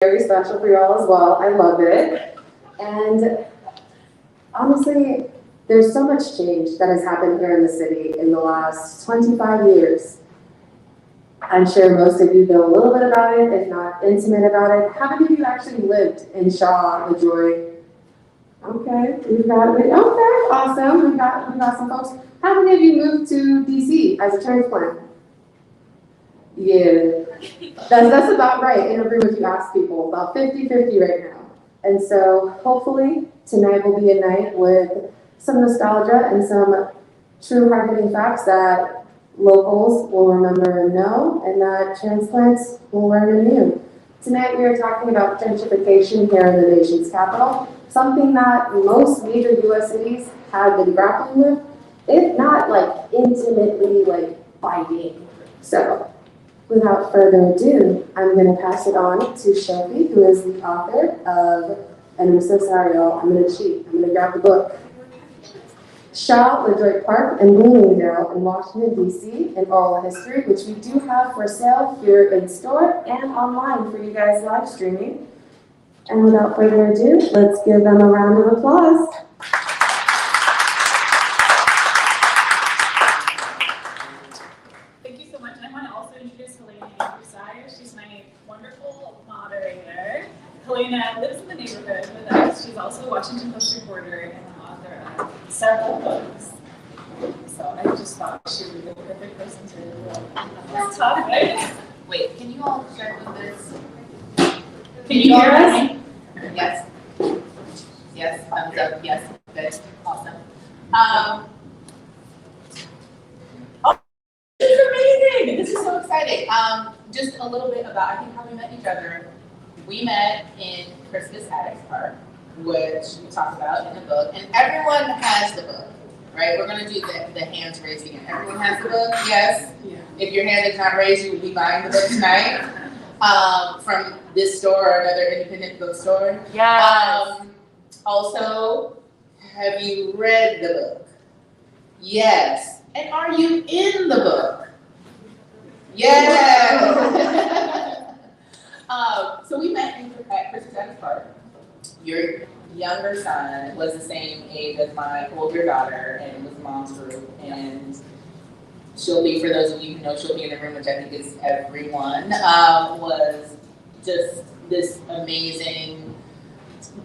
very special for y'all as well. I love it. And honestly, there's so much change that has happened here in the city in the last 25 years. I'm sure most of you know a little bit about it, if not intimate about it. How many of you actually lived in Shaw, LEDROIT? Okay, okay, awesome. We got some folks. How many of you moved to DC as a transplant? Yeah, that's about right in a room if you ask people, about 50-50 right now. And so hopefully tonight will be a night with some nostalgia and some true hard-hitting facts that locals will remember and know, and that transplants will learn anew. Tonight we are talking about gentrification here in the nation's capital, something that most major U.S. cities have been grappling with, if not like intimately like fighting. So without further ado, I'm going to pass it on to Shilpi, who is the author of, and I'm so sorry y'all, I'm going to cheat, I'm going to grab the book. Shaw, LEDROIT Park, and Bloomingdale in Washington, D.C. in oral history, which we do have for sale here in store and online for you guys live streaming. And without further ado, let's give them a round of applause. Thank you so much. And I want to also introduce Helena Andrews-Dyer. She's my wonderful moderator. Helena lives in the neighborhood with us. She's also a Washington Post reporter and an author of several books. So I just thought she would be the perfect person to talk about. Wait, can you all start with this? Can you hear us? Yes. Yes, thumbs up. Yes, good. Awesome. Oh, this is amazing. This is so exciting. Just a little bit about, I think, how we met each other. We met in Christmas Attics Park, which we talked about in the book, and everyone has the book, right? We're going to do the hands raising. And everyone has the book? Yes? Yeah. If your hand is not raised, you will be buying the book tonight from this store or another independent bookstore. Yes. Also, have you read the book? Yes. And are you in the book? Yes. So we met at Christmas Attics Park. Your younger son was the same age as my older daughter, and it was mom's group. And Shilpi, for those of you who know Shilpi in the room, which I think is everyone, was just this amazing,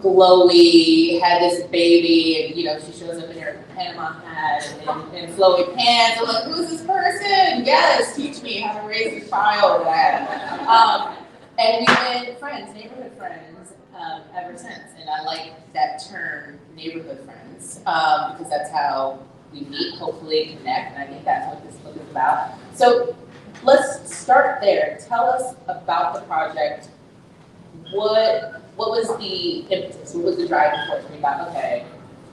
glowy, had this baby, and she shows up in her Panama hat and flowy pants. I'm like, who's this person? Yes, teach me how to raise a child. And we've been friends, neighborhood friends, ever since. And I like that term, neighborhood friends, because that's how we meet, hopefully connect, and I think that's what this book is about. So let's start there. Tell us about the project. What was the impetus? What was the driving force? We thought, okay,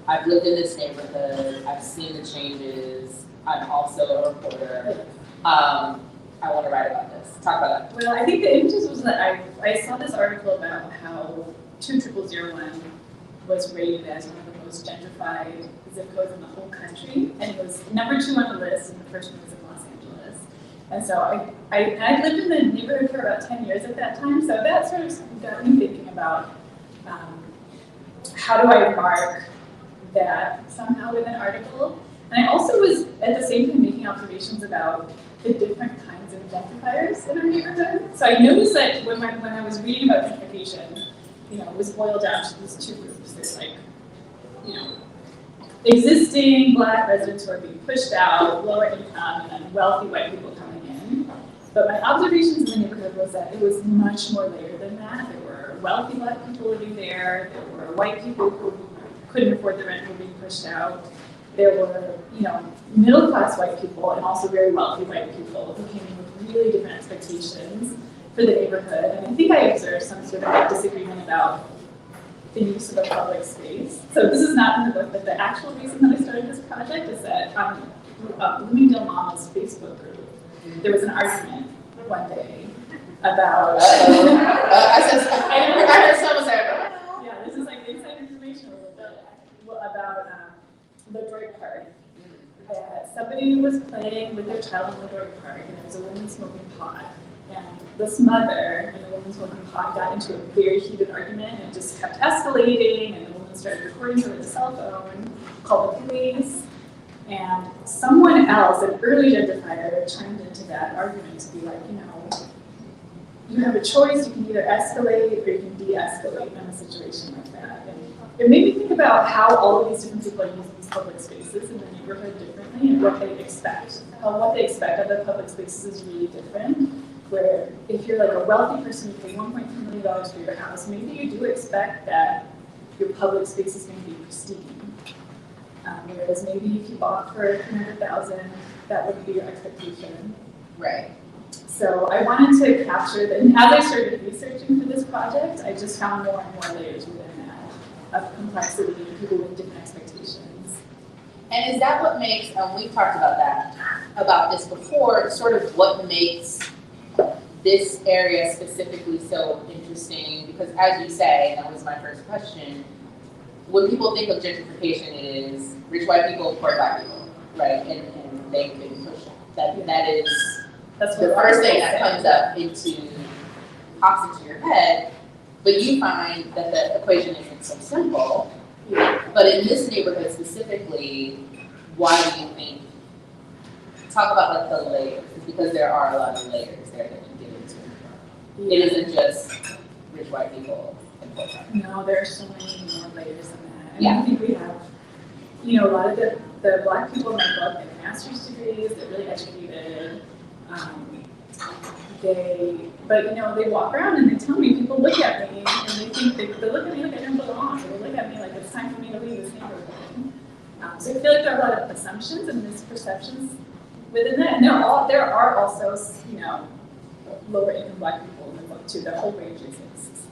I've lived in this neighborhood, I've seen the changes, I'm also a reporter. I want to write about this. Talk about that. Well, I think the impetus was that I saw this article about how 20001 was rated as one of the most gentrified zip codes in the whole country, and it was number 2 on the list, and the first one was in Los Angeles. And so I lived in the neighborhood for about 10 years at that time, so that sort of got me thinking about how do I mark that somehow with an article. And I also was at the same time making observations about the different kinds of gentrifiers in our neighborhood. So I noticed that when I was reading about gentrification, it was boiled down to these two groups. There's existing Black residents who are being pushed out, lower income, and then wealthy white people coming in. But my observations in the neighborhood was that it was much more layered than that. There were wealthy Black people living there. There were white people who couldn't afford the rent who were being pushed out. There were, middle-class white people and also very wealthy white people who came in with really different expectations for the neighborhood. And I think I observed some sort of disagreement about the use of the public space. So this is not in the book, but the actual reason that I started this project is that on Bloomingdale Mama's Facebook group, there was an argument one day about. I heard someone say, yeah, this is like inside information about LEDROIT Park. Somebody was playing with their child in LEDROIT Park, and there was a woman smoking pot. And this mother and the woman smoking pot got into a very heated argument and just kept escalating, and the woman started recording her with a cell phone, called the police, and someone else, an early gentrifier, chimed into that argument to be like, you know, you have a choice, you can either escalate or you can de-escalate in a situation like that. And it made me think about how all of these different people are using these public spaces in the neighborhood differently and what they expect. How what they expect of the public spaces is really different. Where if you're like a wealthy person, you pay $1.2 million for your house, maybe you do expect that your public space is going to be pristine. Whereas maybe if you bought for $300,000, that would be your expectation. Right. So I wanted to capture that, and as I started researching for this project, I just found more and more layers within that of complexity and people with different expectations. And is that what makes, and we've talked about this before, sort of what makes this area specifically so interesting? Because as you say, and that was my first question, when people think of gentrification, it is rich white people, poor black people, right? And they can push that. That's the first thing that comes up pops into your head. But you find that the equation isn't so simple. But in this neighborhood specifically, why do you think? Talk about like the layers, because there are a lot of layers there that you get into. It isn't just rich white people and poor black people. No, there are so many more layers than that. And Yeah. I think we have, a lot of the black people in my book get master's degrees, they're really educated. They walk around and they tell me, people look at me and they think they look at me like I don't belong. They look at me like it's time for me to leave this neighborhood. So I feel like there are a lot of assumptions and misperceptions within that. And there are also, lower income black people in the book too, the whole range exists.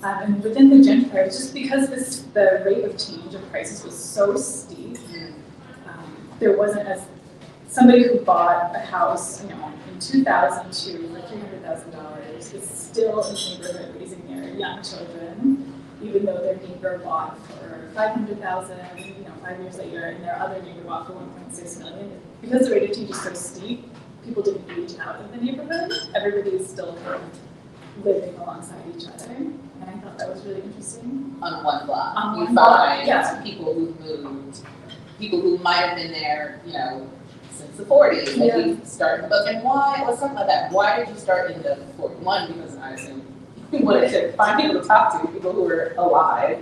And within the gentrified, just because the rate of change of prices was so steep, there wasn't somebody who bought a house, in 2002 for $300,000 is still in the neighborhood raising their young children, even though their neighbor bought for $500,000, 5 years later, and their other neighbor bought for $1.6 million. Because the rate of change is so steep, people didn't age out of the neighborhood. Everybody is still kind of living alongside each other, and I thought that was really interesting. On one block, On you one block, find yeah. people who moved, people who might have been there, since the 40s. Like you start in the book, and why? Let's talk about that. Why did you start in the 41? Because I assume you wanted to find people to talk to, people who were alive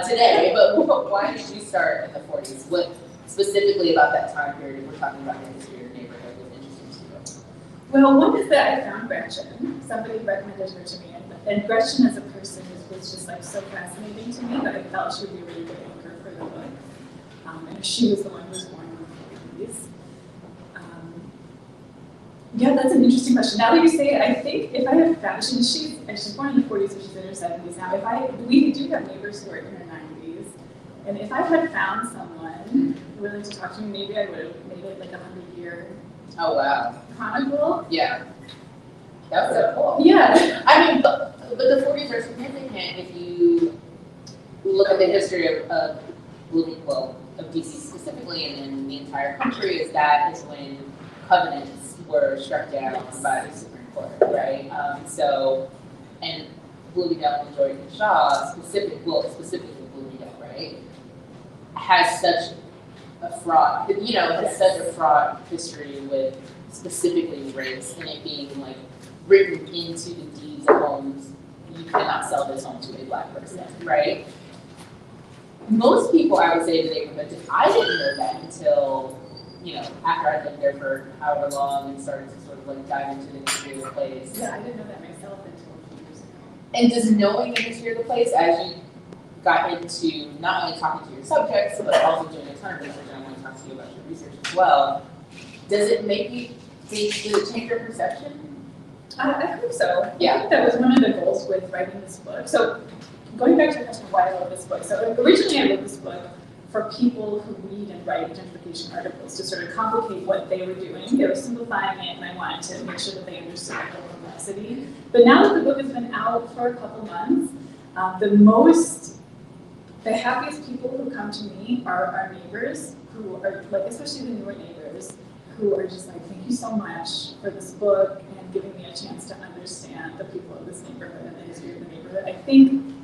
today. But why did you start in the 40s? What specifically about that time period, if we're talking about the history of your neighborhood, was interesting to you? Well, one is that I found Gretchen. Somebody recommended her to me, and Gretchen as a person was just like so fascinating to me that I felt she would be a really good anchor for the book. And she was the one who was born in the 40s. Yeah, that's an interesting question. Now that you say it, I think if I had found, she's born in the 40s, so she's in her 70s now. We do have neighbors who are in their 90s, and if I had found someone willing to talk to me, maybe I would have made it like a 100-year Oh wow. chronicle. Yeah. That was so cool. Yeah. I mean, but the 40s are significant if you look at the history of DC specifically, and then the entire country. Is when covenants were struck down by the Supreme Court, right? And Bloomingdale and George and Shaw, specifically Bloomingdale, right, has such a fraught, such a fraught history with specifically race, and it being like written into the deeds of homes. You cannot sell this home to a black person, right? Most people, I would say, in the neighborhood, I didn't know that until, after I'd lived there for however long and started to sort of like dive into the history of the place. Yeah, I didn't know that myself until a few years ago. And does knowing the history of the place, as you got into not only talking to your subjects, but also doing a ton of research, and I want to talk to you about your research as well, does it make you think, does it change your perception? I hope so. Yeah. I think that was one of the goals with writing this book. So going back to the question of why I wrote this book. So originally I wrote this book for people who read and write gentrification articles to sort of complicate what they were doing. They were simplifying it, and I wanted to make sure that they understood the whole complexity. But now that the book has been out for a couple months, the happiest people who come to me are our neighbors, who are like, especially the newer neighbors, who are just like, thank you so much for this book, and giving me a chance to understand the people of this neighborhood and the history of the neighborhood. I think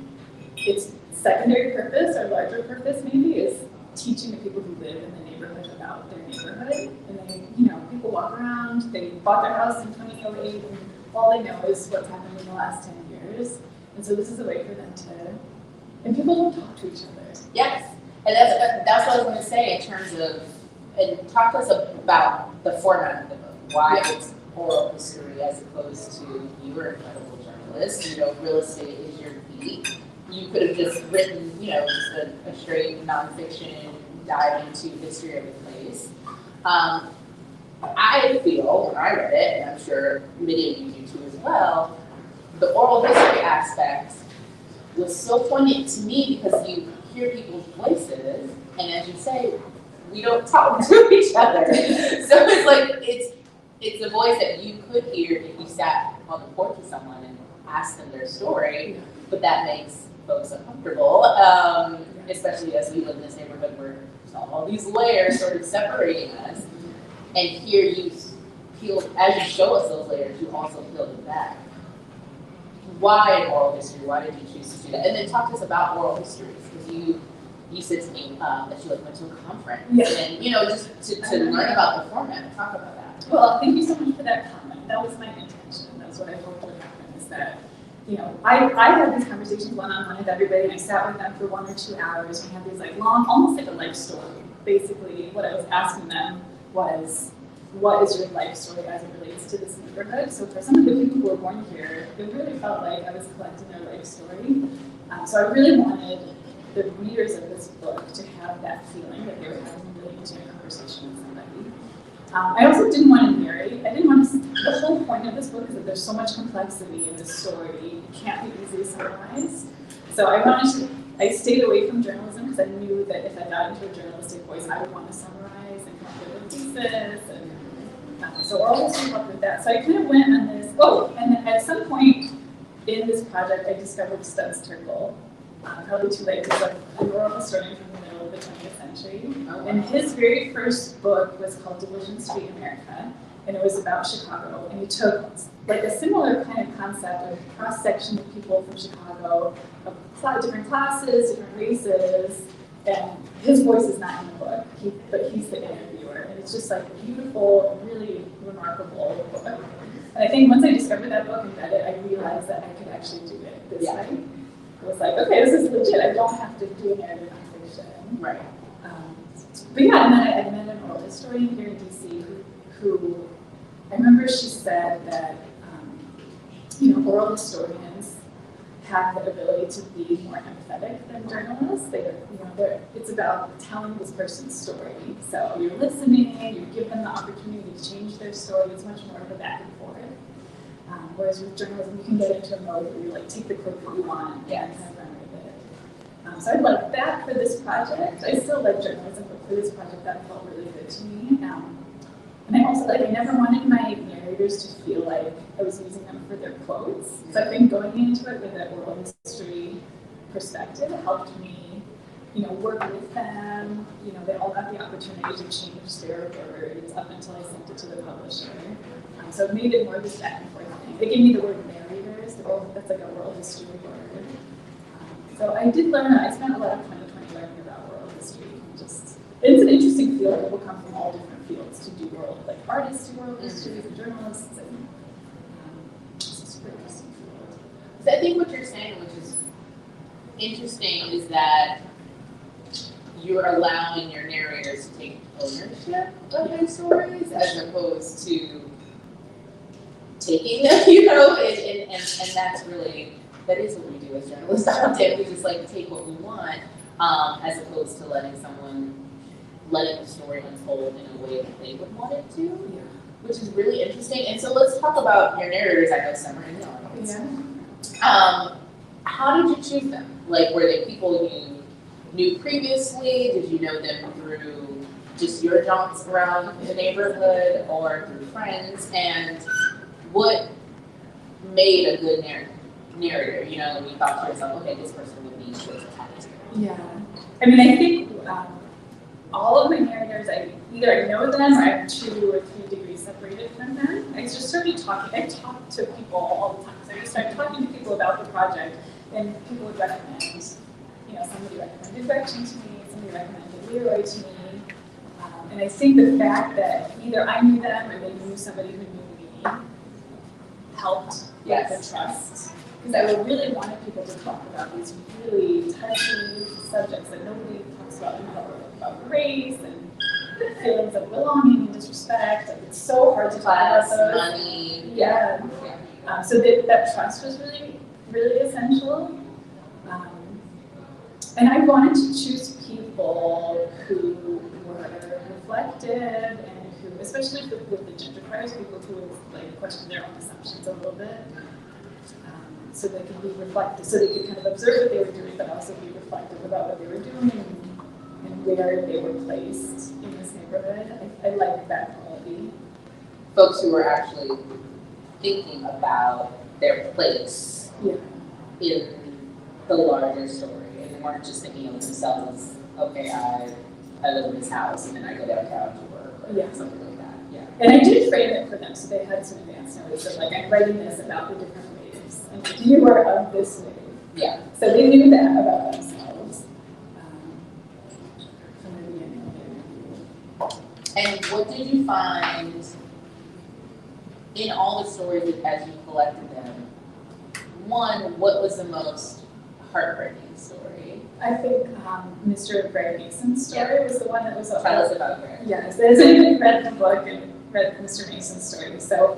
its secondary purpose or larger purpose maybe is teaching the people who live in the neighborhood about their neighborhood. And then, people walk around, they bought their house in 2008, and all they know is what's happened in the last 10 years. And so this is a way for them to, and people don't talk to each other. Yes, and that's what I was going to say in terms of, and talk to us about the format of the book, why it's oral history as opposed to you are an incredible journalist, real estate is your beat. You could have just written, just a straight nonfiction dive into history of the place. I feel, when I read it, and I'm sure many of you do too as well, the oral history aspect was so poignant to me because you hear people's voices, and as you say, we don't talk to each other. So it's like, it's a voice that you could hear if you sat on the porch with someone and asked them their story, but that makes folks uncomfortable, especially as we live in this neighborhood where there's all these layers sort of separating us. And here you peel, as you show us those layers, you also peel them back. Why oral history? Why did you choose to do that? And then talk to us about oral histories, because you said to me that you went to a conference, and just to learn about the format. Talk about that. Well, thank you so much for that comment. That was my intention. That's what I hoped would happen. Is that I had these conversations one-on-one with everybody, and I sat with them for 1 or 2 hours. We had these long, almost like a life story. Basically, what I was asking them was, what is your life story as it relates to this neighborhood? So for some of the people who were born here, it really felt like I was collecting their life story. So I really wanted the readers of this book to have that feeling that they were having a really intimate conversation with somebody. I also didn't want to narrate. I didn't want to. The whole point of this book is that there's so much complexity in this story. It can't be easily summarized. So I stayed away from journalism because I knew that if I got into a journalistic voice, I would want to summarize and come up with a thesis. And so oral history helped with that. So I kind of went on this. Oh, and at some point in this project, I discovered Studs Terkel. Probably too late because I'm an oral historian from the middle of the 20th century. Oh, wow. And his very first book was called Division Street America, and it was about Chicago. And he took like a similar kind of concept of cross-section of people from Chicago, of different classes, different races, and his voice is not in the book, but he's the interviewer. And it's just like a beautiful, really remarkable book. And I think once I discovered that book and read it, I realized that I could actually do it this way. I was like, okay, this is legit. I don't have to do narrative nonfiction. Right. But yeah, and then I met an oral historian here in D.C. who I remember she said that oral historians have the ability to be more empathetic than journalists. It's about telling this person's story. So you're listening, you give them the opportunity to change their story. It's much more of a back and forth. Whereas with journalism, you can get into a mode where you take the clip that you want and kind of run with it. So I like that for this project. I still like journalism, but for this project, that felt really good to me. And I also I never wanted my narrators to feel like I was using them for their quotes. So I think going into it with that oral history perspective helped me, work with them. They all got the opportunity to change their words up until I sent it to the publisher. So it made it more of this back and forth thing. They gave me the word narrators. That's like a oral history word. So I did learn. I spent a lot of 2020 learning about oral history. It's an interesting field. People come from all different fields to do artists do oral history, and journalists, and it's a super interesting field. So I think what you're saying, which is interesting, is that you're allowing your narrators to take ownership of their stories as opposed to taking them, and that's really, that is what we do as journalists often. We just take what we want, as opposed to letting the story unfold in a way that they would want it to, which is really interesting. And so let's talk about your narrators. I know some are in the audience. Yeah. How did you choose them? Were they people you knew previously? Did you know them through just your jaunts around the neighborhood or through friends? And what made a good narrator? When you thought to yourself, okay, this person would be sure to talk to. Yeah. I think all of my narrators, either I know them or I have 2 or 3 degrees separated from them. I just started talking. I talked to people all the time. So I started talking to people about the project, and people would recommend, somebody recommended Gretchen to me, somebody recommended LEDROIT to me. And I think the fact that either I knew them or they knew somebody who knew me helped with the trust. Because I really wanted people to talk about these really touchy subjects that nobody talks about in public, about race and feelings of belonging and disrespect. Like, it's so hard to talk about those. Money. Yeah. So that trust was really, really essential. And I wanted to choose people who were reflective and who, especially with the gentrifiers, people who would like question their own assumptions a little bit. So they could be reflective, so they could kind of observe what they were doing, but also be reflective about what they were doing and where they were placed in this neighborhood. I like that quality. Folks who were actually thinking about their place in the larger story and weren't just thinking of themselves as, okay, I live in this house and then I go downtown to work or something like that. Yeah. And I did frame it for them, so they had some advance notice of like, I'm writing this about the different waves, and you are of this wave. Yeah. So they knew that about themselves from the beginning of the interview. And what did you find in all the stories as you collected them? One, what was the most heartbreaking story? I think Mr. Greg Mason's story was the one that was. Tell us about Greg. Yes, there's anyone read the book and read Mr. Mason's story. So,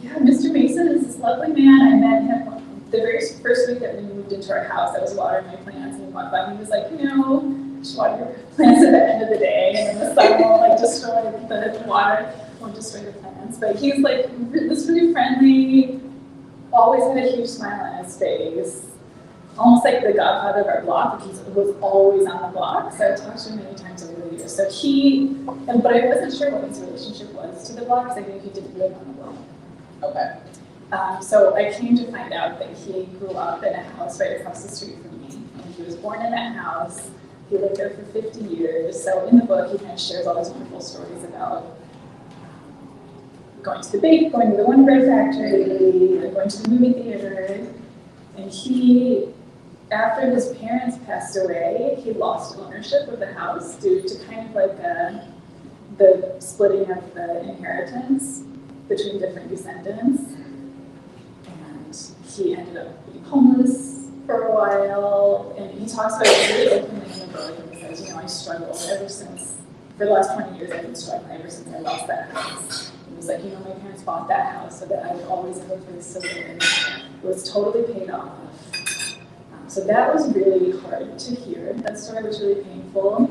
Mr. Mason is this lovely man. I met him the very first week that we moved into our house. I was watering my plants, and he walked by and he was like, just water your plants at the end of the day, and then the sun won't destroy the water, won't destroy the plants. But he's like this really friendly, always had a huge smile on his face. Almost like the godfather of our block, because he was always on the block. So I talked to him many times over the years. So but I wasn't sure what his relationship was to the block, because I knew he didn't live on the block. Okay. So I came to find out that he grew up in a house right across the street from me. And he was born in that house. He lived there for 50 years. So in the book, he kind of shares all these wonderful stories about going to the One Bread Factory, going to the movie theater. And after his parents passed away, he lost ownership of the house due to kind of like the splitting of the inheritance between different descendants. And he ended up being homeless for a while. And he talks about it really openly in the book. And he says, I struggled for the last 20 years, I've been struggling ever since I lost that house. He was like, my parents bought that house so that I would always have a place to live. It was totally paid off. So that was really hard to hear. That story was really painful.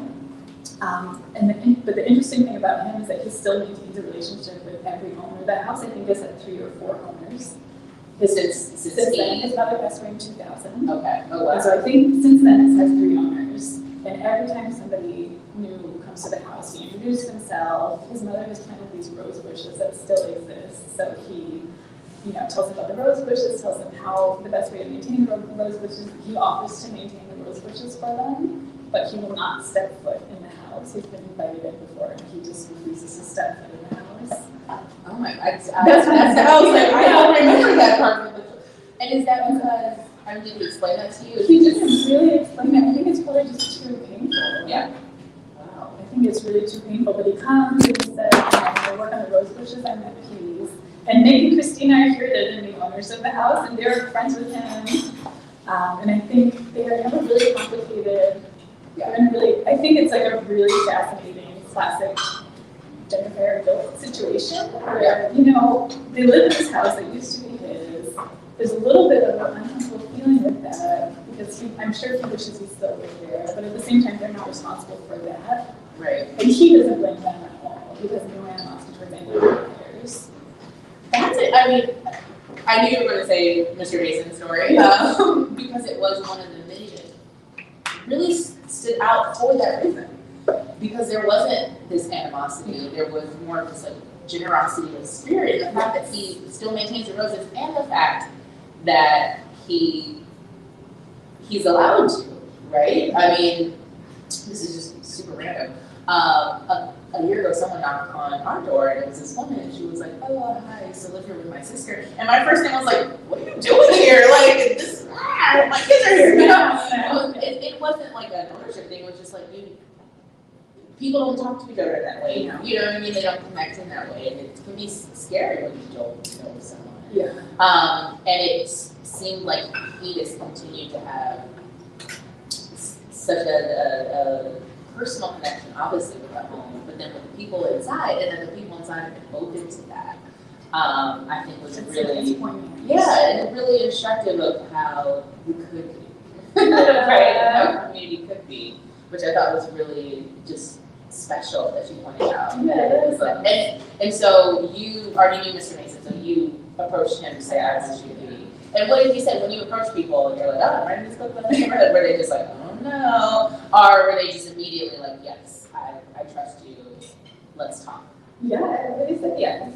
But the interesting thing about him is that he still maintains a relationship with every owner. The house, I think, has had 3 or 4 owners. Since then, his mother passed away in 2000. Okay. Oh, wow. And so I think since then it's had 3 owners. And every time somebody new comes to the house, he introduces himself. His mother has planted these rose bushes that still exist. So he tells them about the rose bushes, tells them how the best way to maintain the rose bushes. He offers to maintain the rose bushes for them, but he will not step foot in the house. He's been invited in before, and he just refuses to step foot in the house. Oh my God. I was like, I don't remember that part of the book. And is that because, did he explain that to you? He didn't really explain it. I think it's probably just too painful. Yeah. Wow. I think it's really too painful, but he comes and he says, I work on the rose bushes, I'm at peas. And Nick and Christina are here, they're the new owners of the house, and they're friends with him. And I think they have a really complicated, I think it's like a really fascinating, classic gentrifier guilt situation where, they live in this house that used to be his. There's a little bit of an uncomfortable feeling with that, because I'm sure he wishes he still lived there, but at the same time, they're not responsible for that. Right. And he doesn't blame them at all. He has no animosity towards any of the players. That's it. I knew you were going to say Mr. Mason's story because it was one of the many that really stood out for that reason. Because there wasn't this animosity, there was more of this like generosity of spirit. The fact that he still maintains the roses, and the fact that he's allowed to, right? I mean, this is just super random. A a year ago, someone knocked on our door, and it was this woman, and she was like, "Oh, hi, I used to live here with my sister." And my first thing was like, "What are you doing here? Like, this, my kids are here." You know, it wasn't like an ownership thing. It was just like people don't talk to each other that way. You know what I mean? They don't connect in that way, and it can be scary when you don't know someone. Yeah. And it seemed like he just continued to have such a personal connection, obviously, with the home, but then with the people inside, and then the people inside have been open to that. I think was really, and really instructive of how we could be, right? And how our community could be, which I thought was really just special that you pointed out. Yeah, it is. And so you already knew Mr. Mason, so you approached him to say, "I want you to be." And what did he say when you approach people and you're like, "Oh, I'm writing this book about the neighborhood"? Were they just like, "Oh no," or were they just immediately like, "Yes, I trust you. Let's talk"? Yeah, everybody said yes.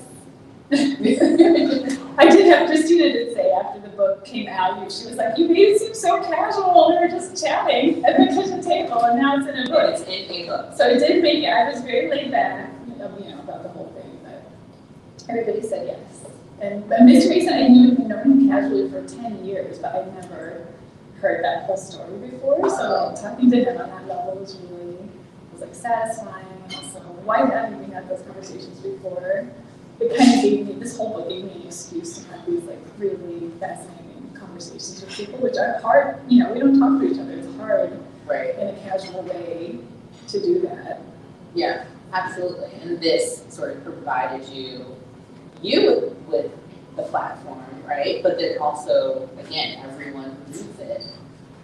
I did have Christina did say after the book came out, she was like, "You made it seem so casual. We were just chatting at the kitchen table, and now it's in a book." It's in a book. So it did make it. I was very laid back, about the whole thing, but everybody said yes. And Mr. Mason, I knew him casually for 10 years, but I'd never heard that whole story before. So talking to him on that level was like satisfying. And also, why hadn't we had those conversations before? It kind of gave me, this whole book gave me an excuse to have these like really fascinating conversations with people, which are hard. We don't talk to each other. It's hard, right, in a casual way to do that. Yeah, absolutely. And this sort of provided you with the platform, right? But then also, again, everyone who reads it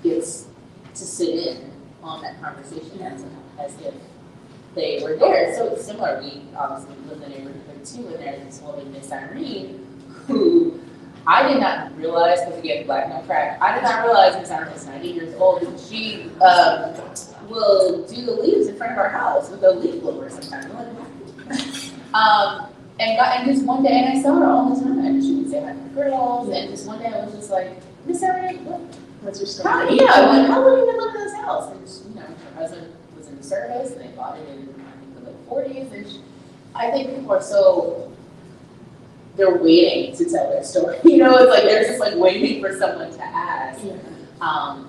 gets to sit in on that conversation as if they were there. So it's similar. We obviously live in the neighborhood too, and there's this woman, Miss Irene, who I did not realize, because again, Black no crack, I did not realize Miss Irene was 90 years old, and she will do the leaves in front of our house with a leaf blower sometimes. And just one day, and I saw her all the time, and she would say hi to the girls, and just one day I was just like, "Miss Irene, What's your story? how long have you been living in this house?" And her husband was in the service, and they bought it in, I think, the late 40s, and I think people are they're waiting to tell their story. It's like they're just like waiting for someone to ask. Yeah.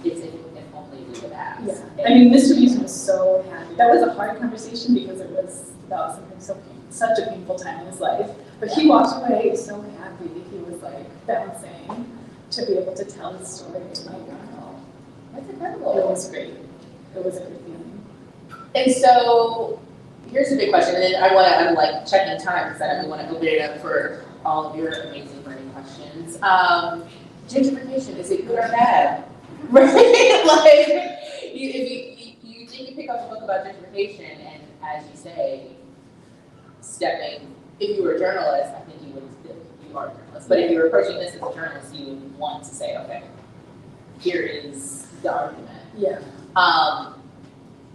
It's if only we would ask. Yeah. I mean, Mr. Mason was so happy. That was a hard conversation because it was about something such a painful time in his life. But he walked away so happy. He was like bouncing to be able to tell his story. Like, wow, That's incredible. it was great. It was a good feeling. And so here's a big question, and then I'm like checking time because I want to open it up for all of your amazing burning questions. Gentrification, is it good or bad? Right? Like, if you think you pick up a book about gentrification, and as you say, if you were a journalist, I think you are a journalist, but if you were approaching this as a journalist, you would want to say, okay, here is the argument. Yeah.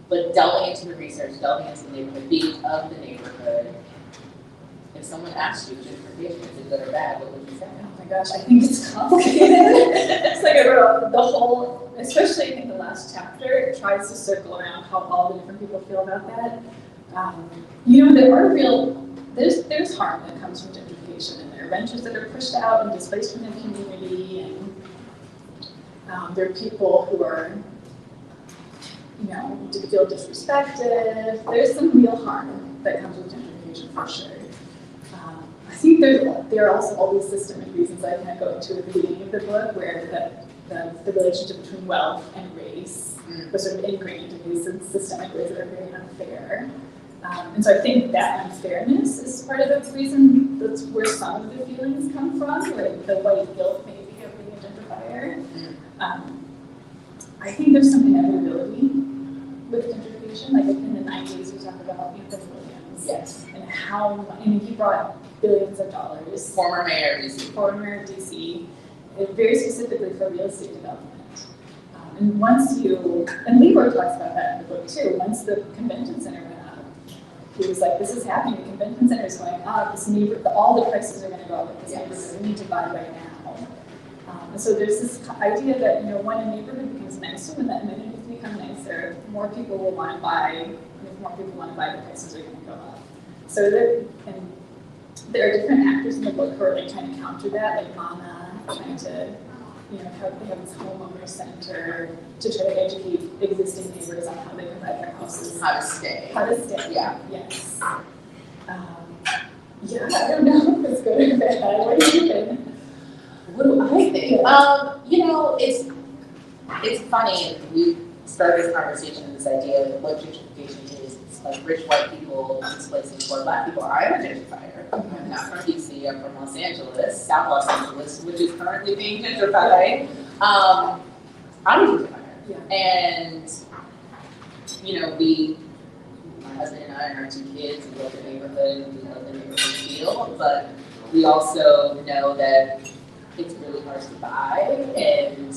But delving into the research, delving into the neighborhood, being of the neighborhood, if someone asked you, gentrification, is it good or bad, what would you say? Oh my gosh, I think it's complicated. It's like I wrote the whole, especially I think the last chapter, it tries to circle around how all the different people feel about that. There are there's harm that comes from gentrification, and there are renters that are pushed out and displaced from the community, and there are people who are, to feel disrespected. There's some real harm that comes with gentrification for sure. I think there are also all these systemic reasons I kind of go into at the beginning of the book, where the relationship between wealth and race was sort of ingrained in these systemic ways that are very unfair. And so I think that unfairness is part of the reason that's where some of the feelings come from, like the white guilt maybe of being a gentrifier. I think there's some inevitability with gentrification. Like in the 90s, we talked about Anthony Williams. Yes. And he brought billions of dollars. Former mayor of DC. Very specifically for real estate development. And LEDROIT talks about that in the book too. Once the convention center went up, he was like, "This is happening. The convention center is going up. All the prices are going to go up in this neighborhood. We need to buy right now." And so there's this idea that when a neighborhood becomes nicer, when the amenities become nicer, more people will want to buy more people want to buy, the prices are going to go up. So there are different actors in the book who are like trying to counter that, like Mama trying to, you know, they have this homeowner center to try to educate existing neighbors on how they can buy their houses. How to stay. How to stay. Yeah. Yes. Yeah, I don't know if it's good or bad. What do you think? What do I think? You know, it's funny. We started this conversation, this idea of what gentrification is. It's like rich white people displacing poor black people. I'm a gentrifier. I'm not from DC. I'm from Los Angeles, South Los Angeles, which is currently being gentrified. I'm a gentrifier. Yeah. And, you know, my husband and I and our 2 kids, we love the neighborhood, we love the neighborhood feel, but we also know that it's really hard to buy, and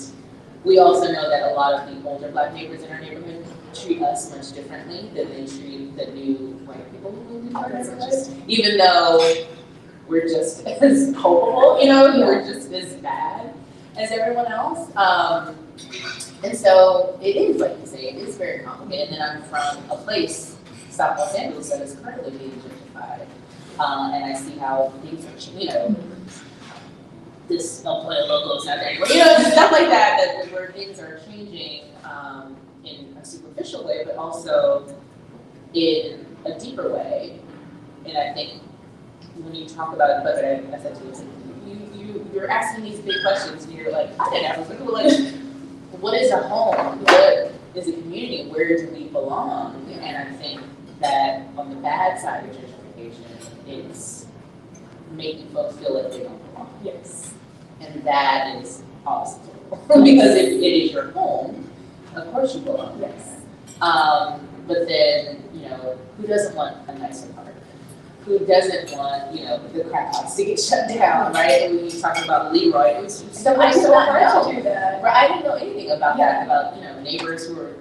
we also know that a lot of the older black neighbors in our neighborhood treat us much differently than they treat the new white people who live in our neighborhood, even though we're just as culpable, you know, we're just as bad as everyone else. And so it is, like you say, it is very complicated. And then I'm from a place, South Los Angeles, that is currently being gentrified. And I see how things are changing, you know, this El Pollo Loco is not there anymore, you know, just stuff like that, where things are changing in a superficial way, but also in a deeper way. And I think when you talk about it, but I said to you, it's like, you're asking these big questions, and you're like, I didn't ask this, like, what is a home? What is a community? Where do we belong? And I think that on the bad side of gentrification, it's making folks feel like they don't belong. Yes. And that is possible. Because if it is your home, of course you belong. Yes. But then, you know, who doesn't want a nicer park? Who doesn't want, you know, the crack house to get shut down, right? And when you talk about LEDROIT, it was stuff I did not know. To do that. Right, I didn't know anything about that, about, you know, neighbors who were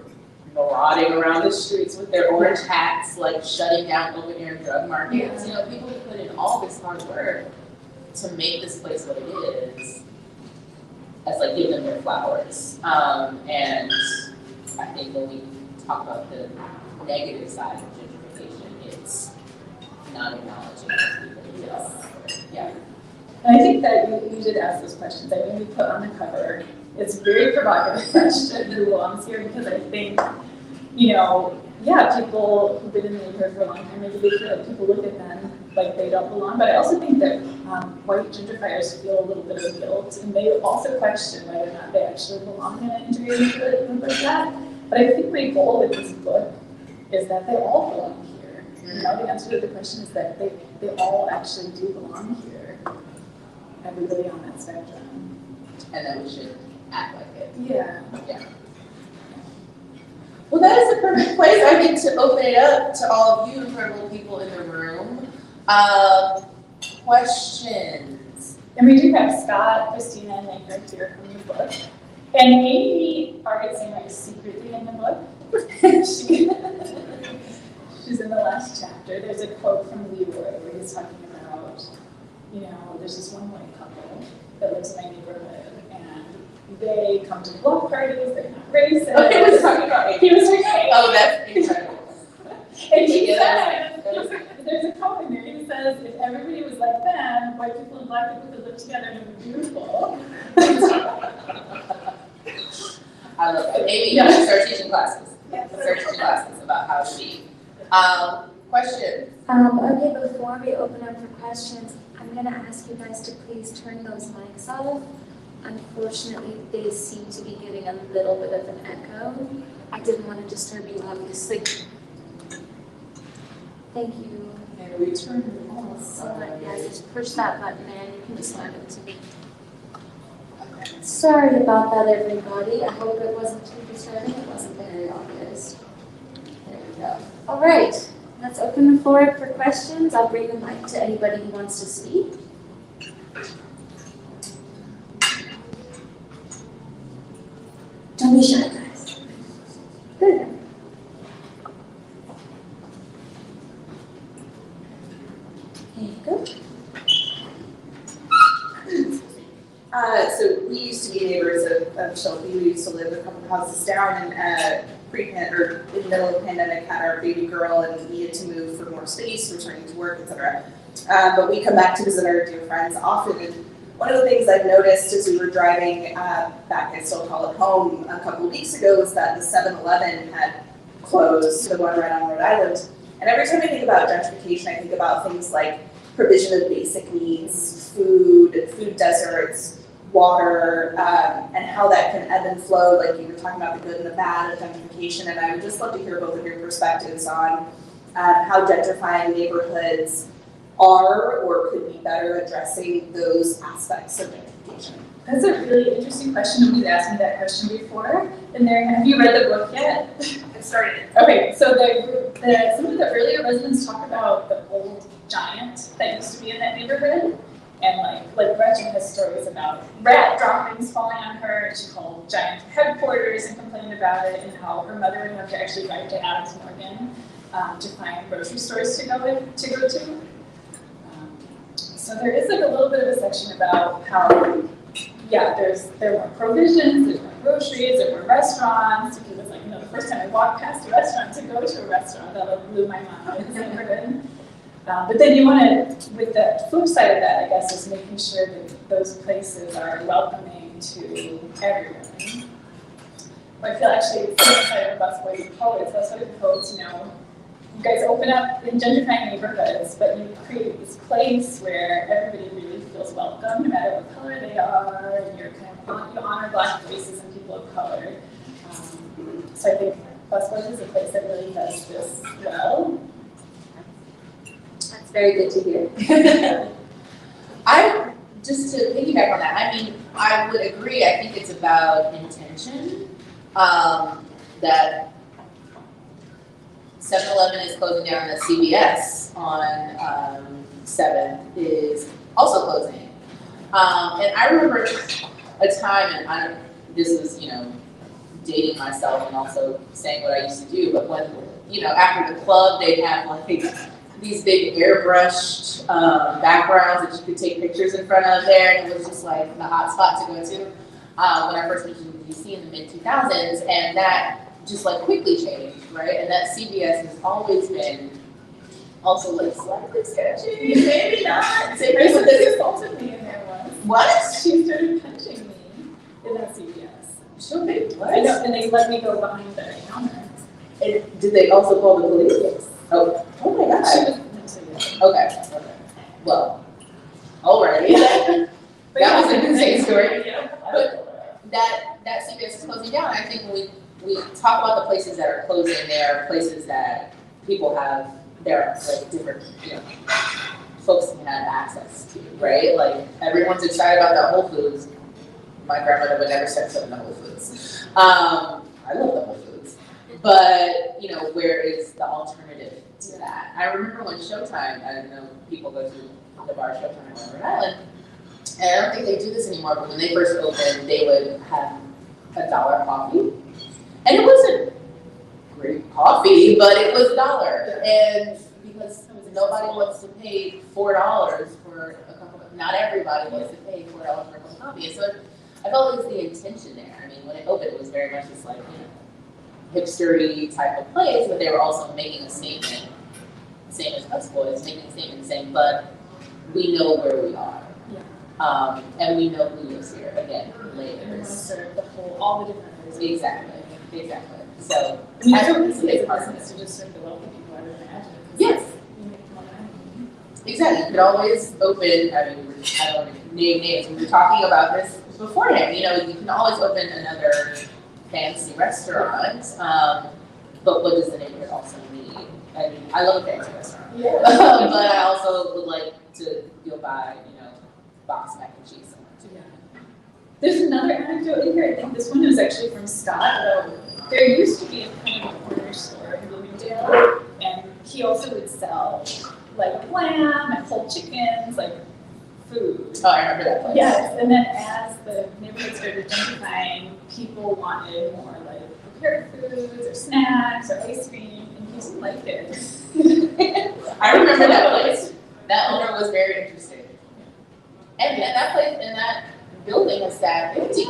marauding around the streets with their orange hats, like shutting down open air drug markets. You know, people who put in all this hard work to make this place what it is. That's like give them their flowers. And I think when we talk about the negative side of gentrification, it's not acknowledging those people. Yes. Yeah. And I think that you did ask those questions. I mean, we put on the cover. It's a very provocative question who belongs here, because I think, you know, yeah, people who've been in the neighborhood for a long time, maybe they feel like people look at them like they don't belong. But I also think that white gentrifiers feel a little bit of guilt, and they also question whether or not they actually belong in an integrated neighborhood like that. But I think my goal with this book is that they all belong here. You know, the answer to the question is that they all actually do belong here. Everybody on that spectrum. And then we should act like it. Yeah. Yeah. Well, that is a perfect place, I think, to open it up to all of you incredible people in the room. Questions? And we do have Scott, Christina, and Nick right here from the book. And Amy Argotson is secretly in the book. She's in the last chapter. There's a quote from LEROY where he's talking about, you know, there's this one white couple that lives in my neighborhood, and they come to block parties, they're not racist. Oh, he was talking about me. He was talking about me. Oh, that's incredible. And he said, there's a quote in there, he says, if everybody was like them, white people and black people could live together and it would be beautiful. I love that. Maybe you should start teaching classes. Yes. Start teaching classes about how to be. Questions? Okay, before we open up for questions, I'm going to ask you guys to please turn those mics off. Unfortunately, they seem to be giving a little bit of an echo. I didn't want to disturb you, obviously. Thank you. And we turn them on. So yeah, just push that button there and you can just hand it to me. Sorry about that, everybody. I hope it wasn't too disturbing. It wasn't very obvious. There we go. All right, let's open the floor for questions. I'll bring the mic to anybody who wants to speak. Don't be shy, guys. Good. There you go. So we used to be neighbors of Shilpi. We used to live a couple houses down, and or in the middle of the pandemic, had our baby girl and needed to move for more space, returning to work, etc. But we come back to visit our dear friends often. And one of the things I've noticed as we were driving back, I still call it home, a couple of weeks ago, was that the 7-Eleven had closed, the one right on Rhode Island. And every time I think about gentrification, I think about things like provision of basic needs, food deserts, water, and how that can ebb and flow, like you were talking about the good and the bad of gentrification. And I would just love to hear both of your perspectives on how gentrifying neighborhoods are or could be better addressing those aspects of gentrification. That's a really interesting question. Nobody's asked me that question before. And have you read the book yet? I've started it. Okay, so some of the earlier residents talk about the old giant that used to be in that neighborhood. And like Gretchen has stories about rat droppings falling on her, and she called giant headquarters and complained about it, and how her mother would have to actually drive to Adams Morgan to find grocery stores to go to. So there is like a little bit of a section about how, there were provisions, there were groceries, there were restaurants. It was like, the first time I walked past a restaurant to go to a restaurant, that like blew my mind in this neighborhood. But then you want to, with the flip side of that, I guess, is making sure that those places are welcoming to everyone. I feel actually so excited about Busboys and Poets. Busboys and Poets, you guys open up in gentrifying neighborhoods, but you create this place where everybody really feels welcome, no matter what color they are, and you honor Black voices and people of color. So I think Busboys is a place that really does this well. That's very good to hear. Just to piggyback on that, I mean, I would agree. I think it's about intention. That 7-Eleven is closing down, and CVS on 7th is also closing. And I remember a time, and this was, dating myself and also saying what I used to do, but when, after the club, they'd have like these big airbrushed backgrounds that you could take pictures in front of there, and it was just like the hot spot to go to when I first moved to DC in the mid-2000s, and that just like quickly changed, right? And that CVS has always been also like slightly sketchy, maybe not. Same thing with this. Assaulted me in there once. What? She started punching me in that CVS. Shilpi, what? I know, and they let me go behind the counter. And did they also call the police? Yes. Oh my God. She was mentally ill. Okay. Well, alrighty. That was an insane story. But that CVS is closing down. I think when we talk about the places that are closing, they are places that people have, they're like different, folks can have access to, right? Like everyone's excited about the Whole Foods. My grandmother would never step foot in the Whole Foods. I love the Whole Foods. But, where is the alternative to that? I remember when Showtime, I don't know, people go to the bar Showtime on Rhode Island, and I don't think they do this anymore, but when they first opened, they would have $1 coffee. And it wasn't great coffee, but it was $1. And because nobody wants to pay $4 for a cup of, not everybody wants to pay $4 for a cup of coffee. And so I felt it was the intention there. I mean, when it opened, it was very much just like, hipster-y type of place, but they were also making a statement, same as Busboys, making a statement saying, but we know where we are. Yeah. And we know who lives here, again, later. Serve all the different reasons. Exactly. So, I think it's a big business to just serve the wealthy people, I would imagine. Yes. You make more money. Exactly. You could always open, I don't want to name names, we were talking about this beforehand, you can always open another fancy restaurant, but what does the neighborhood also need? I mean, I love a fancy restaurant, Yeah. but I also would like to go buy, box mac and cheese somewhere too. Yeah. There's another anecdote in here. I think this one was actually from Scott. There used to be a kind of corner store in Bloomingdale, and he also would sell like lamb and whole chickens, like food. Oh, I remember that place. Yes, and then as the neighborhood started gentrifying, people wanted more like prepared foods or snacks or ice cream, and he didn't like it. I remember that place. That owner was very interesting. And that place, and building has sat empty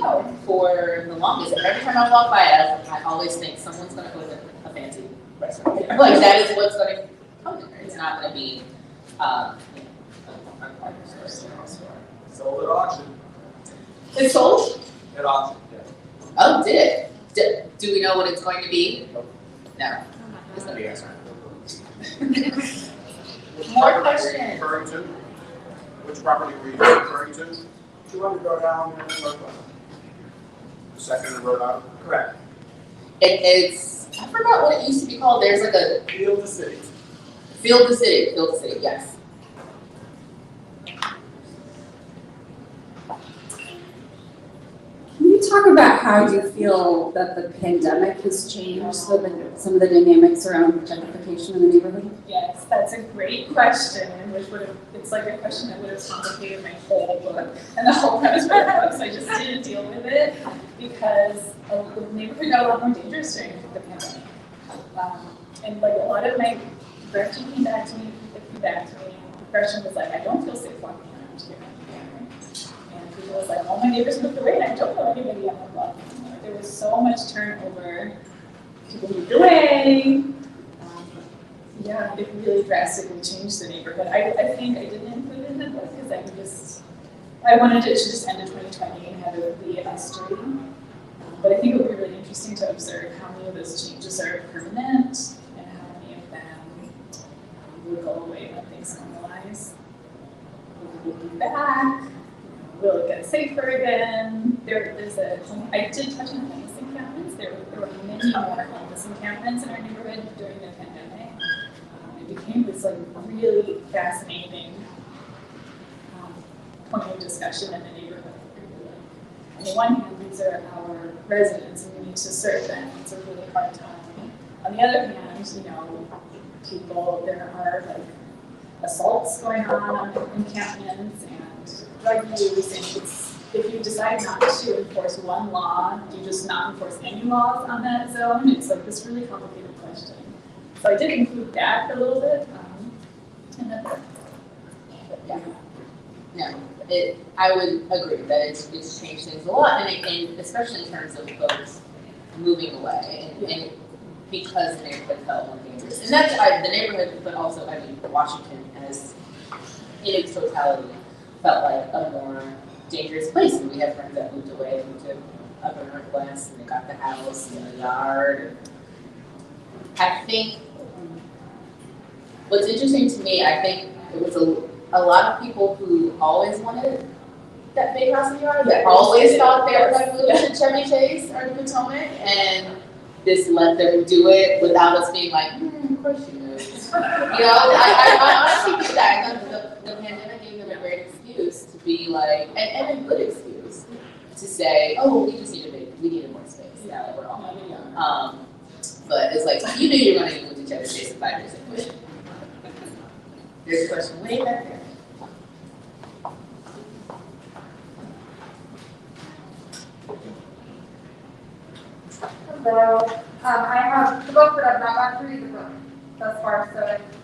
for the longest. And every time I walk by it, I always think someone's going to open a fancy restaurant there. Like that is what's going to come there. It's not going to be, a partner store. Sold at auction. It's sold? At auction, yeah. Oh, did it? Do we know what it's going to be? No. It's going to be a restaurant. More questions? Referring to? Which property were you referring to? 200 Rhode Island and Northwest. The second in Rhode Island? Correct. It's, I forgot what it used to be called. There's like a Field to City. Field to City, yes. Can you talk about how you feel that the pandemic has changed some of the dynamics around gentrification in the neighborhood? Yes, that's a great question, which it's like a question that would have complicated my whole book and the whole premise for the book, so I just didn't deal with it because the neighborhood got a lot more dangerous during the pandemic. And like a lot of my direction came back to me, the question was like, I don't feel safe walking around here. And people was like, all my neighbors moved away and I don't know anybody on the block anymore. There was so much turnover, people moved away. Yeah, it really drastically changed the neighborhood. I think I didn't include it in the book because I wanted it to just end in 2020 and have it be a history. But I think it would be really interesting to observe how many of those changes are permanent and how many of them will go away when things normalize. Will we be back? Will it get safer again? I did touch on homeless encampments. There were many more homeless encampments in our neighborhood during the pandemic. It became this like really fascinating point of discussion in the neighborhood. On the one hand, these are our residents and we need to serve them. It's a really hard time. On the other hand, there are like assaults going on encampments and drug use, and if you decide not to enforce one law, do you just not enforce any laws on that zone? It's like this really complicated question. So I did include that a little bit in the book. Yeah. No, I would agree that it's changed things a lot, and especially in terms of folks moving away, and because the neighborhood felt more dangerous. And that's the neighborhood, but also, Washington as, in its totality, felt like a more dangerous place. And we have friends that moved away, moved to Upper Northwest, and they got the house and the yard. I think what's interesting to me, I think it was a lot of people who always wanted that big house in the yard, that always thought they were going to move to Chevy Chase or the Potomac, and this let them do it without us being like, of course you moved. I honestly think that the pandemic gave them a great excuse to be like, and a good excuse to say, oh, we just needed more space now that we're all moving young. But it's like, you knew you were going to move to Chevy Chase in 5 years anyway. There's a question way back there. Hello. I have the book, but I've not got to read the book thus far, so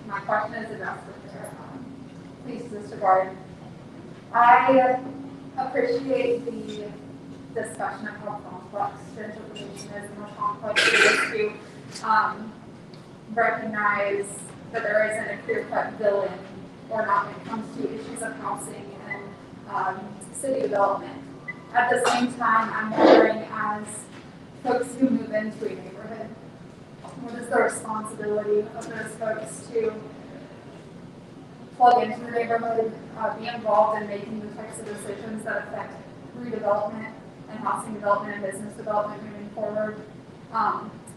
my question is addressed there. Please disregard. I appreciate the discussion of how complex gentrification is and how complex it is to recognize that there isn't a clear-cut villain or not when it comes to issues of housing and city development. At the same time, I'm wondering, as folks who move into a neighborhood, what is the responsibility of those folks to plug into the neighborhood, be involved in making the types of decisions that affect redevelopment and housing development and business development moving forward?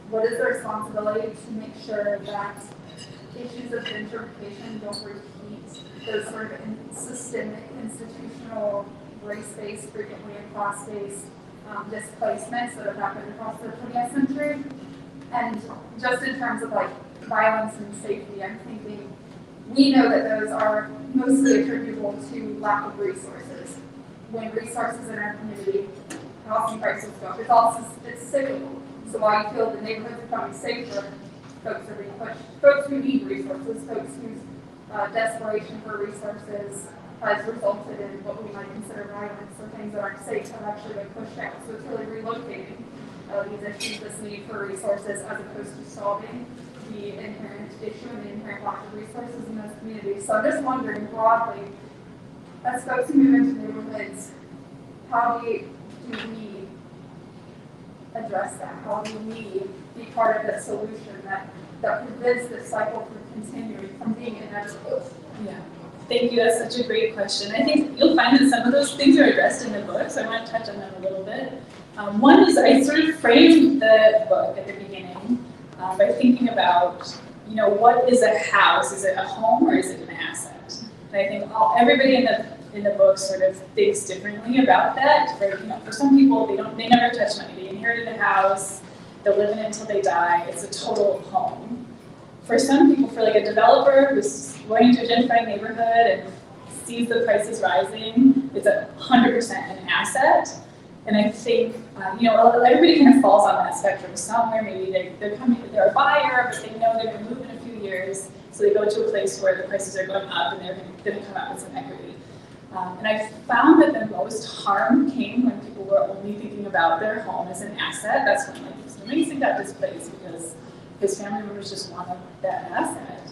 What is the responsibility to make sure that issues of gentrification don't repeat those sort of systemic, institutional, race-based, frequently and class-based displacements that have happened across the 20th century? And just in terms of like violence and safety, I'm thinking we know that those are mostly attributable to lack of resources. When resources in our community, housing prices go up, it's cyclical. So while you feel the neighborhood's becoming safer, folks are being pushed. Folks who need resources, folks whose desperation for resources has resulted in what we might consider violence, or things that aren't safe have actually been pushed out. So it's really relocating these issues, this need for resources, as opposed to solving the inherent issue and the inherent lack of resources in those communities. So I'm just wondering broadly, as folks who move into neighborhoods, how do we address that? How do we be part of the solution that prevents this cycle from continuing, from being inevitable? Yeah. Thank you. That's such a great question. I think you'll find that some of those things are addressed in the book, so I want to touch on them a little bit. One is I sort of framed the book at the beginning by thinking about, what is a house? Is it a home or is it an asset? And I think everybody in the book sort of thinks differently about that. For some people, they never touch money. They inherited a house, they'll live in it until they die. It's a total home. For some people, for like a developer who's going into a gentrified neighborhood and sees the prices rising, it's 100% an asset. And I think, everybody kind of falls on that spectrum somewhere. Maybe they're a buyer, but they know they're going to move in a few years, so they go to a place where the prices are going up and they're going to come out with some equity. And I found that the most harm came when people were only thinking about their home as an asset. That's when Mr. Mason got displaced because his family members just wanted that asset.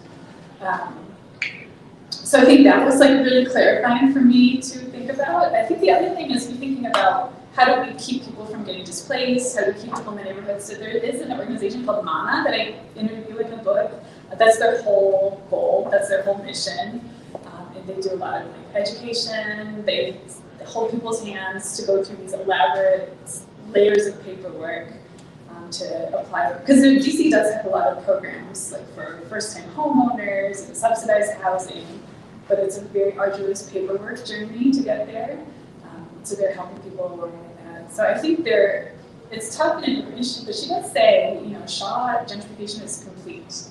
So I think that was really clarifying for me to think about. I think the other thing is thinking about how do we keep people from getting displaced? How do we keep people in the neighborhood? So there is an organization called MANA that I interview in the book. That's their whole goal. That's their whole mission. And they do a lot of education. They hold people's hands to go through these elaborate layers of paperwork to apply. Because DC does have a lot of programs for first-time homeowners and subsidized housing, but it's a very arduous paperwork journey to get there. So they're helping people along with that. So I think it's tough in information, but she does say, Shaw, gentrification is complete.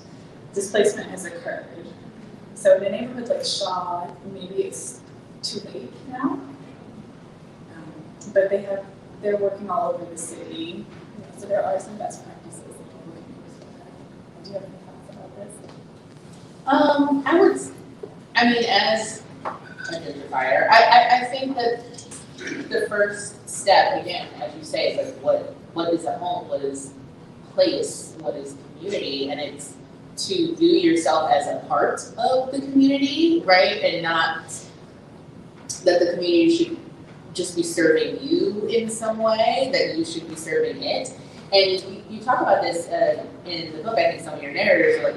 Displacement has occurred. So in a neighborhood like Shaw, maybe it's too late now. But they're working all over the city. So there are some best practices that people can use for that. Do you have any thoughts about this? As a gentrifier, I think that the first step, again, as you say, is what is a home, what is place, what is community, and it's to view yourself as a part of the community, right? And not that the community should just be serving you in some way, that you should be serving it. And you talk about this in the book. I think some of your narrators are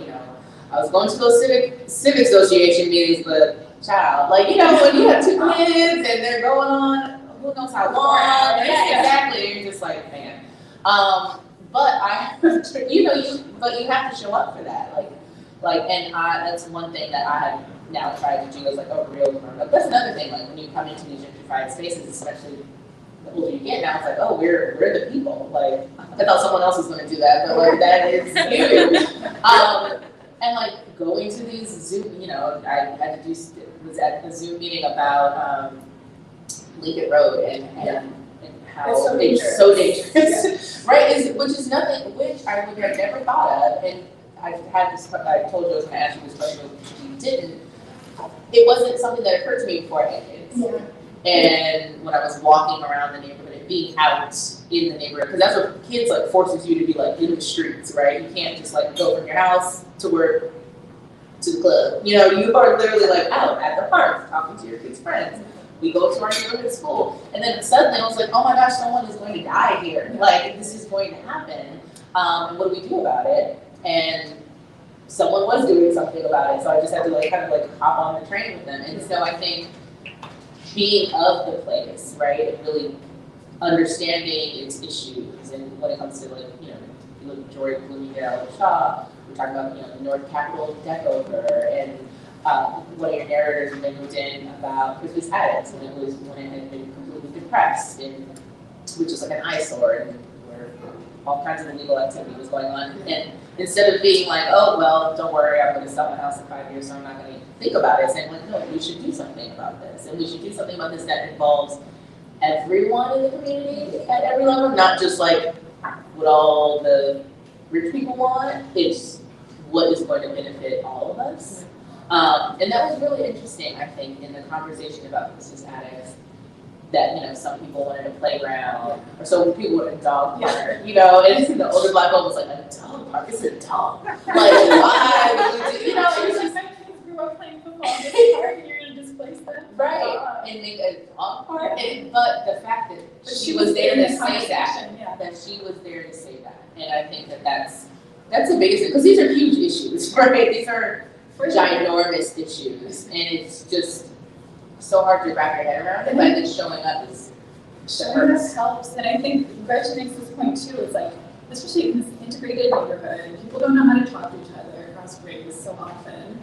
I was going to those civic association meetings, but child, when you have two kids and they're going on who knows how long. Yeah, exactly. You're just man. But you have to show up for that. That's one thing that I have now tried to do as a real grown up. That's another thing. When you come into these gentrified spaces, especially the older you get, now it's we're the people. I thought someone else was going to do that, but that is you. And going to these Zoom, I had to was at a Zoom meeting about Lincoln Road and how it's so dangerous, right? Which is nothing, which I would have never thought of. And I told you I was going to ask you this question, but you didn't. It wasn't something that occurred to me before I had kids. Yeah. And when I was walking around the neighborhood and being out in the neighborhood, because that's what kids forces you to be in the streets, right? You can't just go from your house to work to the club. You are literally out at the park talking to your kids' friends. We go to our neighborhood school, and then suddenly I was oh my gosh, someone is going to die here. This is going to happen. And what do we do about it? And someone was doing something about it, so I just had to hop on the train with them. And so I think being of the place, right, and really understanding its issues, and when it comes to you look at George Bloomingdale and Shaw, we're talking about the North Capitol Deckover, and one of your narrators when they moved in about Christmas Addicts when it had been completely depressed, which is an eyesore, and where all kinds of illegal activity was going on. And instead of being oh well, don't worry, I'm going to sell my house in 5 years, so I'm not going to think about it, saying no, we should do something about this, and we should do something about this that involves everyone in the community at every level, not just what all the rich people want. It's what is going to benefit all of us. And that was really interesting, I think, in the conversation about Christmas addicts, that, some people wanted a playground, or some people wanted a dog park, and the older black woman was like, a dog park? It's a dog. Like, why would you, It's just my kids grew up playing football in this park and you're gonna displace them. right, and make a dog park, but the fact that she was there to say that, Yeah. that she was there to say that, and I think that that's the biggest thing, because these are huge issues, right? These are ginormous issues, and it's just so hard to wrap your head around it, but it's showing up as Showing us helps, and I think Gretchen makes this point too, it's like, especially in this integrated neighborhood, people don't know how to talk to each other across race so often.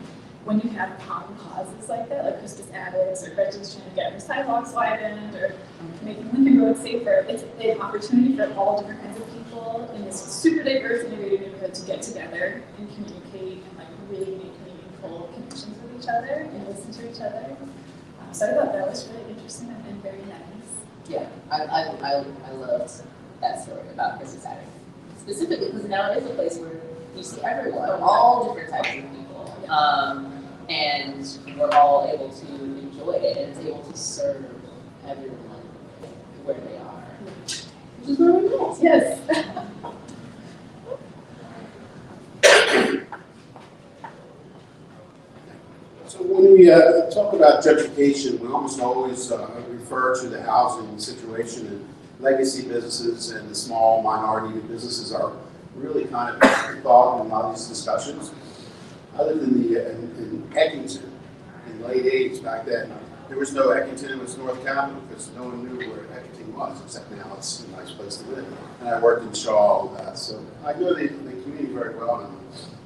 When you have common causes like that, like Christmas addicts, or Gretchen's trying to get her sidewalks widened, or making Lincoln Road safer, it's an opportunity for all different kinds of people in this super diverse integrated neighborhood to get together and communicate and like really make meaningful connections with each other and listen to each other. So I thought that was really interesting and very nice. yeah, I loved that story about Christmas Saturday. Specifically because now it is a place where you see everyone, all different types of people. And we're all able to enjoy it, and it's able to serve everyone where they are. Which is really nice. Yes. So when we talk about gentrification, we almost always refer to the housing situation, and legacy businesses and the small minority businesses are really kind of thought in a lot of these discussions. Other than in Eckington, in the late 80s, back then, there was no Eckington, it was North Capitol, because no one knew where Eckington was, except now it's a nice place to live. And I worked in Shaw, so I know the community very well, and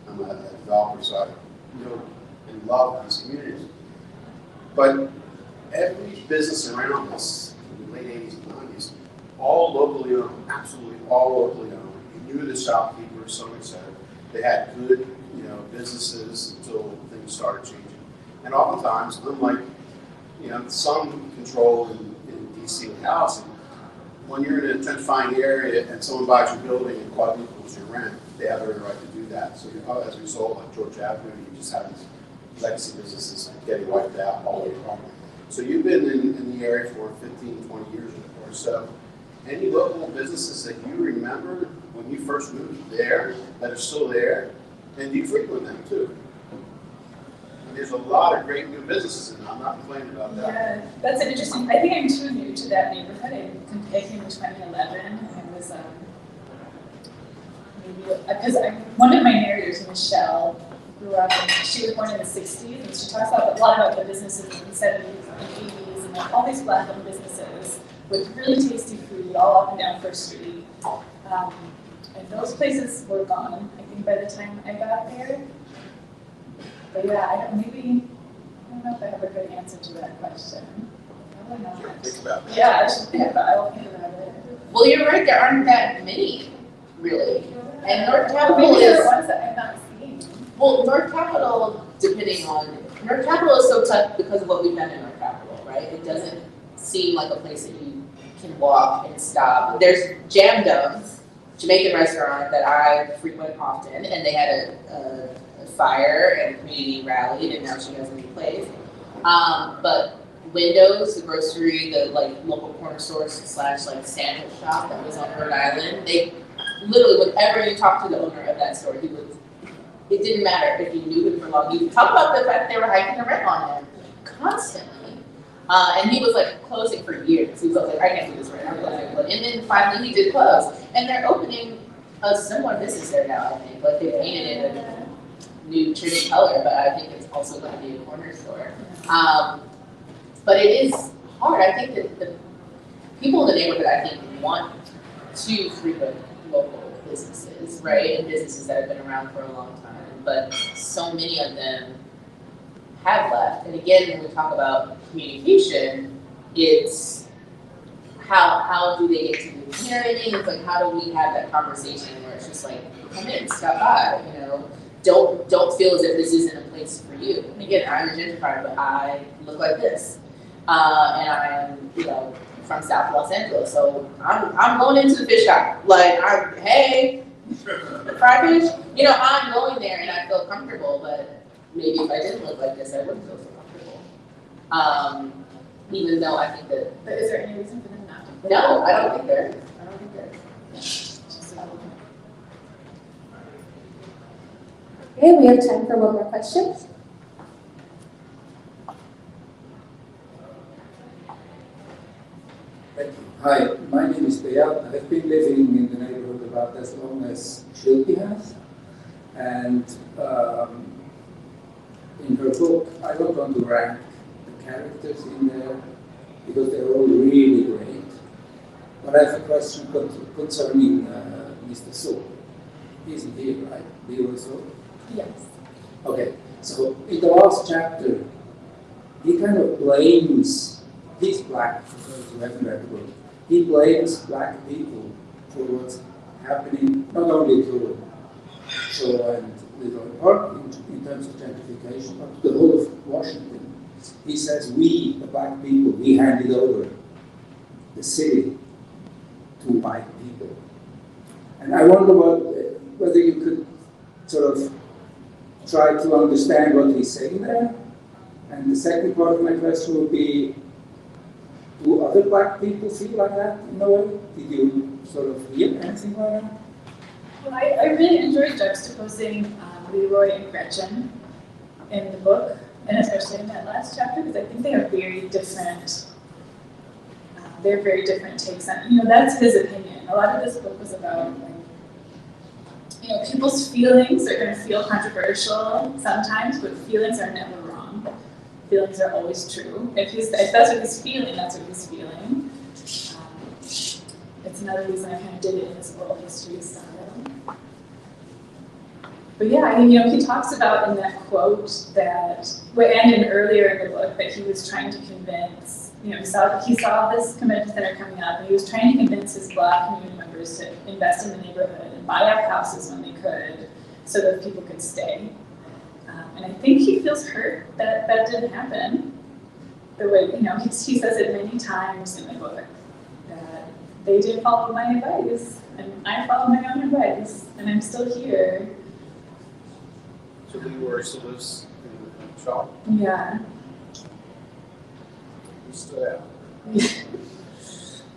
I'm a developer, so I know and love these communities. But every business around us in the late 80s and 90s, all locally owned, absolutely all locally owned. You knew the shopkeepers, so much so. They had good, businesses until things started changing. And oftentimes, unlike, some control in D.C. with housing, when you're in a gentrifying area and someone buys your building and quadruples your rent, they have every right to do that. So as a result, like George Avenue, you just have these legacy businesses getting wiped out all the way around. So you've been in the area for 15, 20 years or so. Any local businesses that you remember when you first moved there that are still there, and you frequent them too? And there's a lot of great new businesses, and I'm not complaining about that. Yeah, that's an interesting, I think I'm too new to that neighborhood. I came in 2011 and I was, because one of my narrators, Michelle, grew up and she was born in the 60s, and she talks a lot about the businesses in the 70s and 80s, and like all these black-owned businesses with really tasty food all up and down First Street. And those places were gone, I think, by the time I got there. But yeah, I don't know if I have a good answer to that question. Probably not. Think about that. Yeah, I should think about it. I'll think about it. Well, you're right, there aren't that many, really. And North Capitol Maybe there are is, ones that I'm not seeing. well, North Capitol, North Capitol is so tough because of what we've done in North Capitol, right? It doesn't seem like a place that you can walk and stop. There's Jam Dum's, Jamaican restaurant that I frequent often, and they had a fire and a community rally, and now she has a new place. But Windows, the grocery, the local corner store / sandwich shop that was on Rhode Island, they literally, whenever you talk to the owner of that store, it didn't matter if you knew him for long. You talk about the fact they were hiking the rent on him constantly. And he was closing for years. He was like, I can't do this right now, I'm closing. And then finally he did close. And they're opening a similar business there now, I think. They painted it a new trendy color, but I think it's also going to be a corner store. But it is hard. I think that the people in the neighborhood, I think, want to frequent local businesses, right? And businesses that have been around for a long time. But so many of them have left. And again, when we talk about communication, it's how do they get to the community? It's how do we have that conversation where it's just come in, stop by, don't feel as if this isn't a place for you. And again, I'm a gentrified, but I look like this. And I'm, from South Los Angeles, so I'm going into the fish shop. Hey, fried fish, I'm going there and I feel comfortable, but maybe if I didn't live like this, I wouldn't feel so comfortable. Even though I think that, But is there any reason for them not to? no, I don't think there is. I don't think there is. Okay, we have time for one more question. Thank you. Hi, my name is Beyat. I've been living in the neighborhood about as long as Shilpi has. And in her book, I don't want to rank the characters in there because they're all really great. But I have a question concerning Mr. So. He's here, right? Leroy So? Yes. Okay, so in the last chapter, he kind of blames, he's black, for those who haven't read the book, he blames black people for what's happening, not only to Shaw and LEDROIT Park in terms of gentrification, but to the whole of Washington. He says, we, the black people, we handed over the city to white people. And I wonder whether you could sort of try to understand what he's saying there. And the second part of my question would be, do other black people feel like that in a way? Did you sort of hear anything like that? Well, I really enjoyed juxtaposing Leroy and Gretchen in the book, and especially in that last chapter, because I think they are very different. They're very different takes on, that's his opinion. A lot of this book was about, people's feelings are going to feel controversial sometimes, but feelings are never wrong. Feelings are always true. If that's what he's feeling, that's what he's feeling. It's another reason I kind of did it in this oral history style. But yeah, he talks about in that quote that, and earlier in the book, that he was trying to convince, he saw this convention center coming up, and he was trying to convince his black community members to invest in the neighborhood and buy up houses when they could, so that people could stay. And I think he feels hurt that that didn't happen. The way, he says it many times in the book, that they didn't follow my advice, and I followed my own advice, and I'm still here. So Leroy still lives in Shaw? Yeah. He stood out.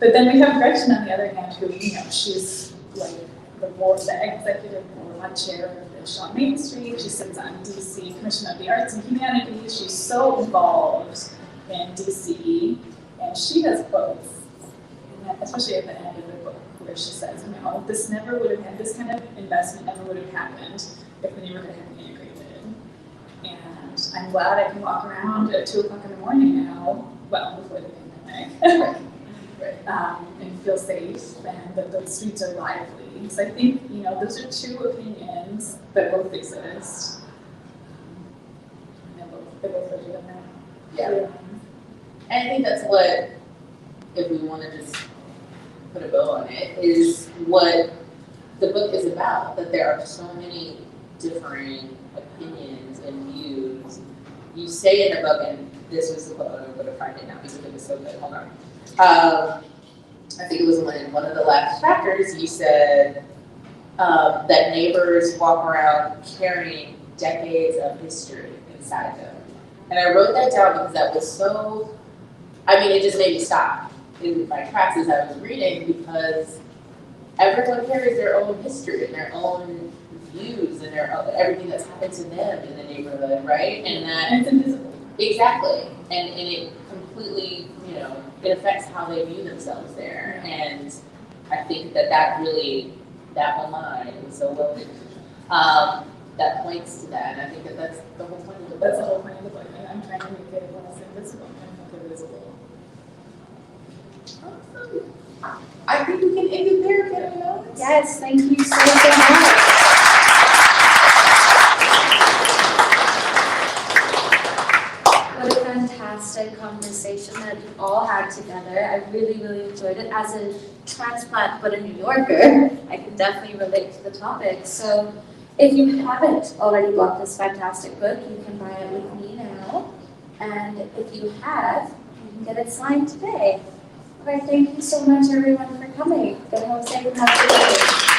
But then we have Gretchen on the other hand, who, she's like the executive board chair of the Shaw Main Street. She sits on D.C. Commission of the Arts and Humanities. She's so involved in D.C. and she has quotes, especially at the end of the book, where she says, this never would have had, this kind of investment never would have happened if the neighborhood had been integrated. And I'm glad I can walk around at 2 o'clock in the morning now, well, before the pandemic, and feel safe, and that the streets are lively. So I think, those are two opinions that both exist. And they're both legitimate. Yeah. And I think that's what, if we want to just put a bow on it, is what the book is about, that there are so many differing opinions and views. You say in the book, and this was the quote, I'm going to find it now because it was so good, hold on. I think it was in one of the last chapters, you said that neighbors walk around carrying decades of history inside them. And I wrote that down because that was so, it just made me stop in my tracks as I was reading, because everyone carries their own history and their own views and everything that's happened to them in the neighborhood, right? And it's invisible. Exactly. And it completely, it affects how they view themselves there. And I think that really, that one line was so well written. That points to that. And I think that's the whole point of the book. That's the whole point of the book. And I'm trying to make it less invisible. I'm trying to make it visible. Awesome. I think we can end it there, can we not? Yes, thank you so much. What a fantastic conversation that we all had together. I really, really enjoyed it. As a transplant but a New Yorker, I can definitely relate to the topic. So if you haven't already bought this fantastic book, you can buy it with me now. And if you have, you can get it signed today. Okay, thank you so much everyone for coming. Go home safe and have a good day.